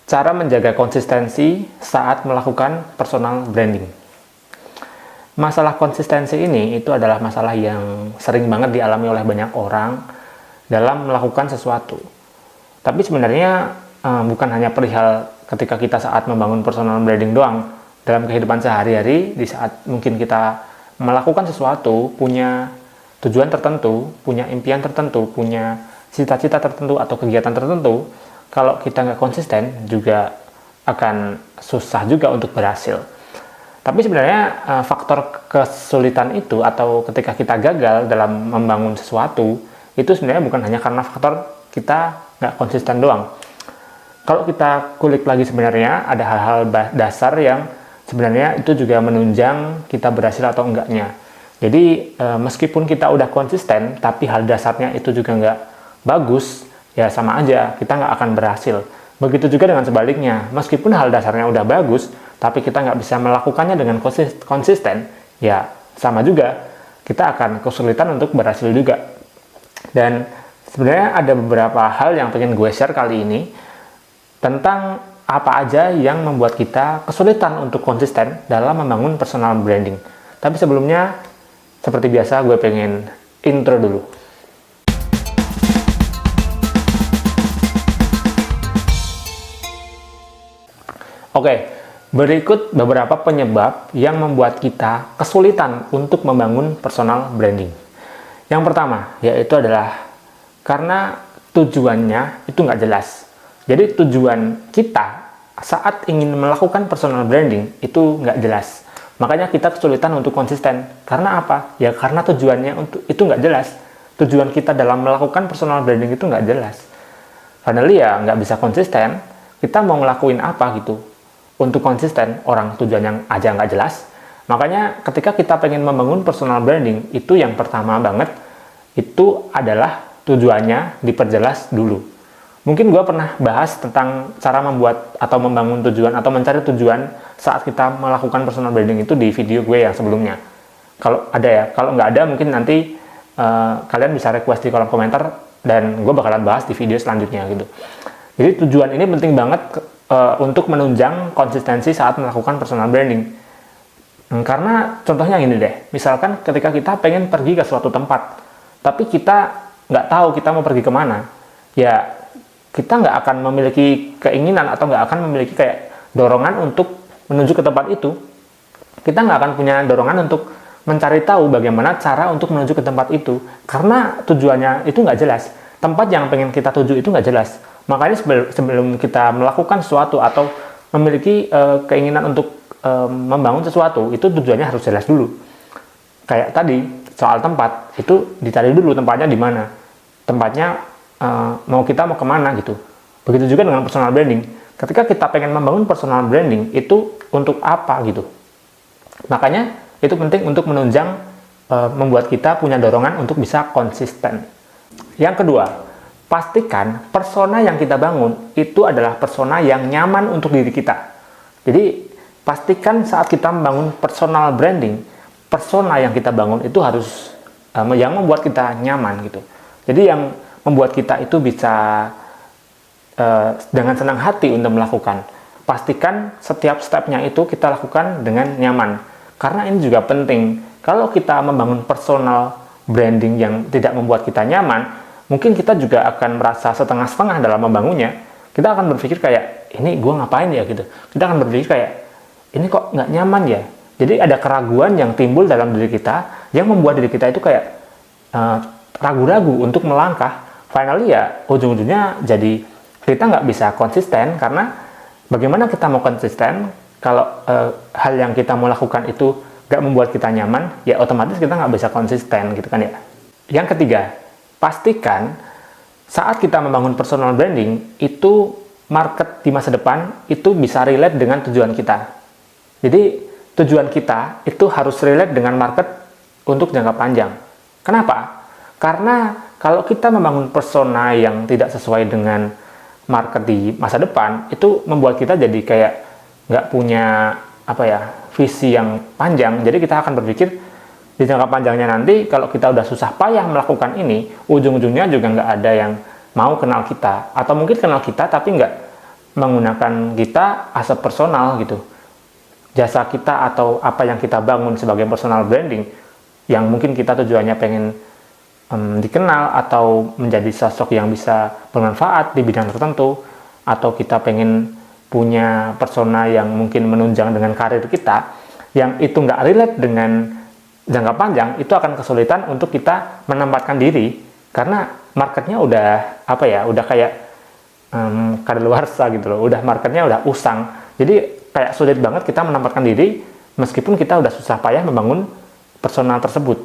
Cara menjaga konsistensi saat melakukan personal branding. Masalah konsistensi ini itu adalah masalah yang sering banget dialami oleh banyak orang dalam melakukan sesuatu. Tapi sebenarnya bukan hanya perihal ketika kita saat membangun personal branding doang. Dalam kehidupan sehari-hari, di saat mungkin kita melakukan sesuatu, punya tujuan tertentu, punya impian tertentu, punya cita-cita tertentu atau kegiatan tertentu, kalau kita nggak konsisten juga akan susah juga untuk berhasil. Tapi sebenarnya faktor kesulitan itu atau ketika kita gagal dalam membangun sesuatu itu sebenarnya bukan hanya karena faktor kita nggak konsisten doang. Kalau kita kulik lagi sebenarnya ada hal-hal dasar yang sebenarnya itu juga menunjang kita berhasil atau enggaknya. Jadi meskipun kita udah konsisten tapi hal dasarnya itu juga nggak bagus, ya sama aja, kita nggak akan berhasil. Begitu juga dengan sebaliknya, meskipun hal dasarnya udah bagus, tapi kita nggak bisa melakukannya dengan konsisten, ya sama juga, kita akan kesulitan untuk berhasil juga. Dan sebenarnya ada beberapa hal yang pengen gue share kali ini, tentang apa aja yang membuat kita kesulitan untuk konsisten dalam membangun personal branding. Tapi sebelumnya, seperti biasa gue pengen intro dulu. Oke, berikut beberapa penyebab yang membuat kita kesulitan untuk membangun personal branding. Yang pertama, yaitu adalah karena tujuannya itu nggak jelas. Jadi tujuan kita saat ingin melakukan personal branding itu nggak jelas. Makanya kita kesulitan untuk konsisten. Karena apa? Ya karena tujuannya itu nggak jelas. Tujuan kita dalam melakukan personal branding itu nggak jelas. Finally ya nggak bisa konsisten. Kita mau ngelakuin apa gitu? Untuk konsisten, orang tujuannya aja nggak jelas. Makanya ketika kita pengen membangun personal branding, itu yang pertama banget, itu adalah tujuannya diperjelas dulu. Mungkin gue pernah bahas tentang cara membuat atau membangun tujuan atau mencari tujuan saat kita melakukan personal branding itu di video gue yang sebelumnya. Kalau ada ya, kalau nggak ada mungkin nanti kalian bisa request di kolom komentar dan gue bakalan bahas di video selanjutnya gitu. Jadi tujuan ini penting banget untuk menunjang konsistensi saat melakukan personal branding. Karena contohnya gini deh, misalkan ketika kita pengen pergi ke suatu tempat, tapi kita nggak tahu kita mau pergi kemana, ya kita nggak akan memiliki keinginan atau nggak akan memiliki kayak dorongan untuk menuju ke tempat itu. Kita nggak akan punya dorongan untuk mencari tahu bagaimana cara untuk menuju ke tempat itu, karena tujuannya itu nggak jelas. Tempat yang pengen kita tuju itu nggak jelas. Makanya sebelum kita melakukan sesuatu atau memiliki keinginan untuk membangun sesuatu, itu tujuannya harus jelas dulu. Kayak tadi, soal tempat, itu dicari dulu tempatnya di mana. Tempatnya mau kemana gitu. Begitu juga dengan personal branding. Ketika kita pengen membangun personal branding, itu untuk apa gitu. Makanya itu penting untuk menunjang membuat kita punya dorongan untuk bisa konsisten. Yang kedua, pastikan persona yang kita bangun itu adalah persona yang nyaman untuk diri kita. Jadi, pastikan saat kita membangun personal branding, persona yang kita bangun itu harus yang membuat kita nyaman gitu. Jadi yang membuat kita itu bisa dengan senang hati untuk melakukan. Pastikan setiap stepnya itu kita lakukan dengan nyaman. Karena ini juga penting. Kalau kita membangun personal branding yang tidak membuat kita nyaman, mungkin kita juga akan merasa setengah-setengah dalam membangunnya. Kita akan berpikir kayak, ini gue ngapain ya gitu. Kita akan berpikir kayak, ini kok nggak nyaman ya. Jadi ada keraguan yang timbul dalam diri kita, yang membuat diri kita itu kayak ragu-ragu untuk melangkah. Finally ya, ujung-ujungnya jadi kita nggak bisa konsisten, karena bagaimana kita mau konsisten kalau hal yang kita mau lakukan itu nggak membuat kita nyaman, ya otomatis kita nggak bisa konsisten gitu kan ya. Yang ketiga, pastikan saat kita membangun personal branding itu market di masa depan itu bisa relate dengan tujuan kita. Jadi tujuan kita itu harus relate dengan market untuk jangka panjang. Kenapa? Karena kalau kita membangun persona yang tidak sesuai dengan market di masa depan, itu membuat kita jadi kayak nggak punya visi yang panjang. Jadi kita akan berpikir di jangka panjangnya nanti kalau kita udah susah payah melakukan ini, ujung-ujungnya juga nggak ada yang mau kenal kita, atau mungkin kenal kita tapi nggak menggunakan kita as a personal gitu. Jasa kita atau apa yang kita bangun sebagai personal branding, yang mungkin kita tujuannya pengen dikenal atau menjadi sosok yang bisa bermanfaat di bidang tertentu, atau kita pengen punya persona yang mungkin menunjang dengan karir kita, yang itu nggak relate dengan jangka panjang, itu akan kesulitan untuk kita menempatkan diri, karena marketnya udah udah kayak kadaluarsa gitu loh, udah marketnya udah usang, jadi kayak sulit banget kita menempatkan diri meskipun kita udah susah payah membangun personal tersebut.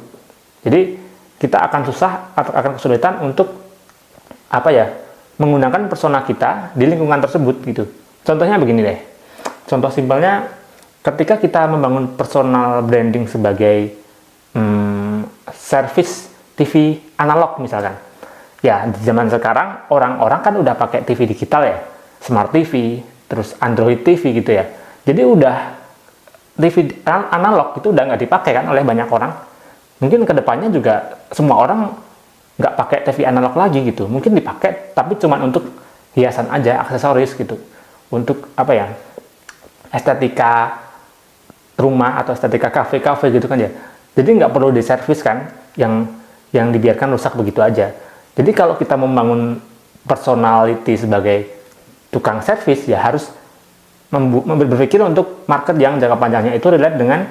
Jadi kita akan susah atau akan kesulitan untuk menggunakan persona kita di lingkungan tersebut gitu. Contohnya begini deh, contoh simpelnya ketika kita membangun personal branding sebagai service TV analog misalkan, ya di zaman sekarang orang-orang kan udah pakai TV digital ya, Smart TV, terus Android TV gitu ya. Jadi udah TV analog itu udah nggak dipakai kan oleh banyak orang. Mungkin kedepannya juga semua orang nggak pakai TV analog lagi gitu. Mungkin dipakai tapi cuma untuk hiasan aja, aksesoris gitu. Untuk estetika rumah atau estetika kafe gitu kan ya. Jadi nggak perlu diservis kan, yang dibiarkan rusak begitu aja. Jadi kalau kita membangun personality sebagai tukang servis, ya harus berpikir untuk market yang jangka panjangnya itu relate dengan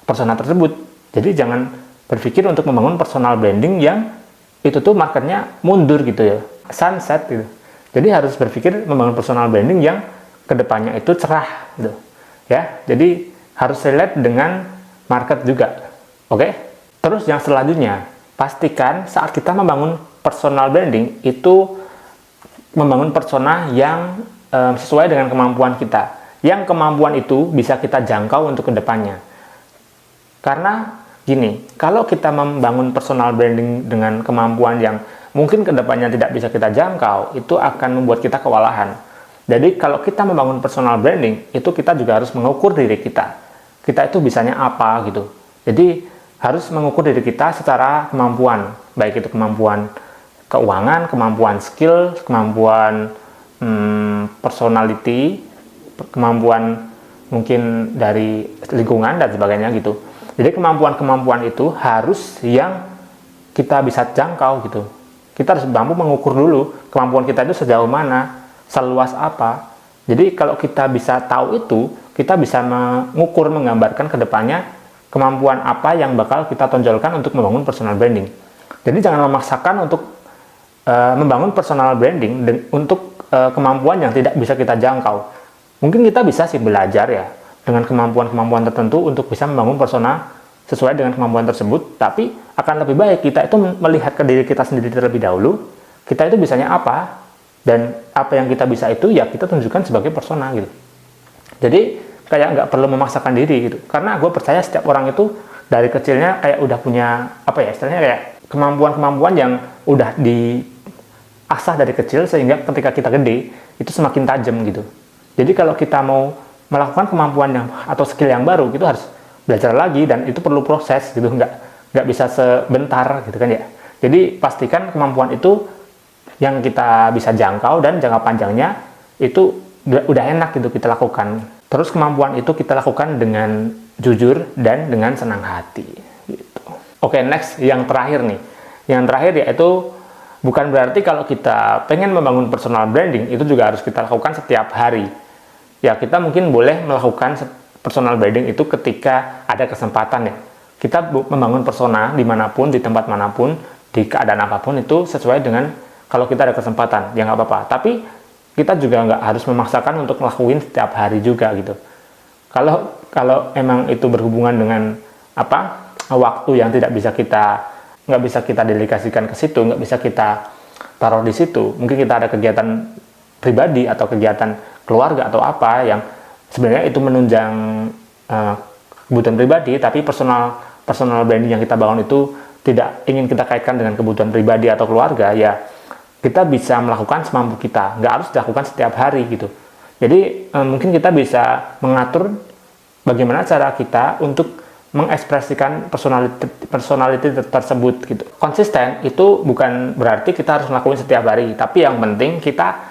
persona tersebut. Jadi jangan berpikir untuk membangun personal branding yang itu tuh marketnya mundur gitu ya, sunset gitu. Jadi harus berpikir membangun personal branding yang kedepannya itu cerah gitu ya. Jadi harus relate dengan market juga. Oke? Terus yang selanjutnya, pastikan saat kita membangun personal branding itu membangun persona yang sesuai dengan kemampuan kita. Yang kemampuan itu bisa kita jangkau untuk kedepannya. Karena gini, kalau kita membangun personal branding dengan kemampuan yang mungkin kedepannya tidak bisa kita jangkau, itu akan membuat kita kewalahan. Jadi kalau kita membangun personal branding, itu kita juga harus mengukur diri kita. Kita itu bisanya apa gitu. Jadi harus mengukur diri kita secara kemampuan, baik itu kemampuan keuangan, kemampuan skill, kemampuan personality, kemampuan mungkin dari lingkungan dan sebagainya gitu. Jadi kemampuan-kemampuan itu harus yang kita bisa jangkau gitu. Kita harus mampu mengukur dulu kemampuan kita itu sejauh mana, seluas apa. Jadi kalau kita bisa tahu itu, kita bisa mengukur, menggambarkan ke depannya kemampuan apa yang bakal kita tonjolkan untuk membangun personal branding. Jadi jangan memaksakan untuk membangun personal branding untuk kemampuan yang tidak bisa kita jangkau. Mungkin kita bisa sih belajar ya dengan kemampuan-kemampuan tertentu untuk bisa membangun persona sesuai dengan kemampuan tersebut, tapi akan lebih baik kita itu melihat ke diri kita sendiri terlebih dahulu, kita itu bisanya apa, dan apa yang kita bisa itu ya kita tunjukkan sebagai persona gitu. Jadi kayak nggak perlu memaksakan diri gitu, karena gue percaya setiap orang itu dari kecilnya kayak udah punya istilahnya kayak kemampuan-kemampuan yang udah diasah dari kecil, sehingga ketika kita gede itu semakin tajam gitu. Jadi kalau kita mau melakukan kemampuan yang atau skill yang baru, itu harus belajar lagi, dan itu perlu proses gitu, nggak bisa sebentar gitu kan ya. Jadi pastikan kemampuan itu yang kita bisa jangkau dan jangka panjangnya itu udah enak gitu kita lakukan. Terus kemampuan itu kita lakukan dengan jujur dan dengan senang hati gitu. Oke, next yang terakhir nih. Yang terakhir yaitu bukan berarti kalau kita pengen membangun personal branding itu juga harus kita lakukan setiap hari. Ya, kita mungkin boleh melakukan personal branding itu ketika ada kesempatan ya. Kita membangun persona dimanapun, di tempat manapun, di keadaan apapun itu sesuai dengan kalau kita ada kesempatan, ya nggak apa-apa. Tapi kita juga nggak harus memaksakan untuk ngelakuin setiap hari juga gitu. Kalau emang itu berhubungan dengan waktu yang nggak bisa kita dedikasikan ke situ, nggak bisa kita taruh di situ. Mungkin kita ada kegiatan pribadi atau kegiatan keluarga atau apa yang sebenarnya itu menunjang kebutuhan pribadi, tapi personal branding yang kita bangun itu tidak ingin kita kaitkan dengan kebutuhan pribadi atau keluarga, ya kita bisa melakukan semampu kita, nggak harus dilakukan setiap hari gitu. Jadi mungkin kita bisa mengatur bagaimana cara kita untuk mengekspresikan personality tersebut gitu. Konsisten itu bukan berarti kita harus melakukan setiap hari, tapi yang penting kita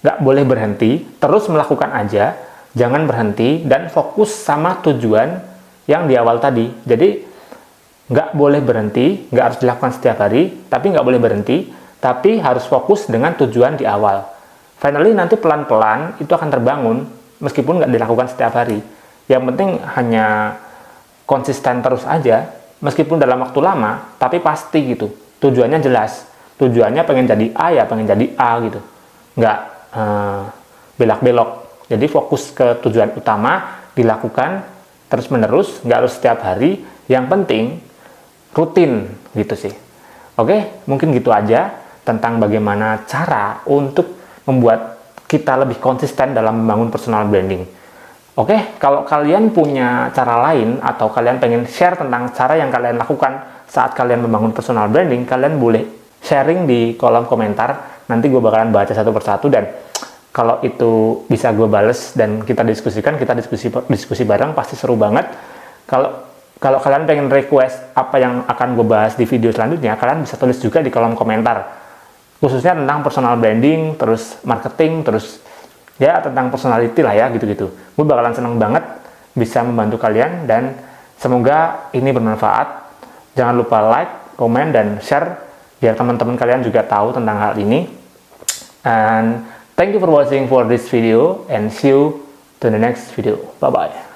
nggak boleh berhenti, terus melakukan aja, jangan berhenti, dan fokus sama tujuan yang di awal tadi. Jadi, nggak boleh berhenti, nggak harus dilakukan setiap hari, tapi nggak boleh berhenti, tapi harus fokus dengan tujuan di awal. Finally, nanti pelan-pelan itu akan terbangun, meskipun nggak dilakukan setiap hari. Yang penting hanya konsisten terus aja, meskipun dalam waktu lama, tapi pasti gitu. Tujuannya jelas. Tujuannya pengen jadi A ya pengen jadi A gitu. Nggak belak-belok. Jadi fokus ke tujuan utama, dilakukan terus-menerus, nggak harus setiap hari. Yang penting rutin gitu sih. Oke, mungkin gitu aja tentang bagaimana cara untuk membuat kita lebih konsisten dalam membangun personal branding. Oke, kalau kalian punya cara lain atau kalian pengen share tentang cara yang kalian lakukan saat kalian membangun personal branding, kalian boleh sharing di kolom komentar. Nanti gue bakalan baca satu persatu, dan kalau itu bisa gue bales dan kita diskusikan, kita diskusi bareng, pasti seru banget. Kalau kalian pengen request apa yang akan gue bahas di video selanjutnya, kalian bisa tulis juga di kolom komentar, khususnya tentang personal branding, terus marketing, terus ya tentang personality lah ya, gitu-gitu. Gue bakalan seneng banget bisa membantu kalian, dan semoga ini bermanfaat. Jangan lupa like, komen, dan share biar teman-teman kalian juga tahu tentang hal ini. And thank you for watching for this video, and see you to the next video. Bye bye.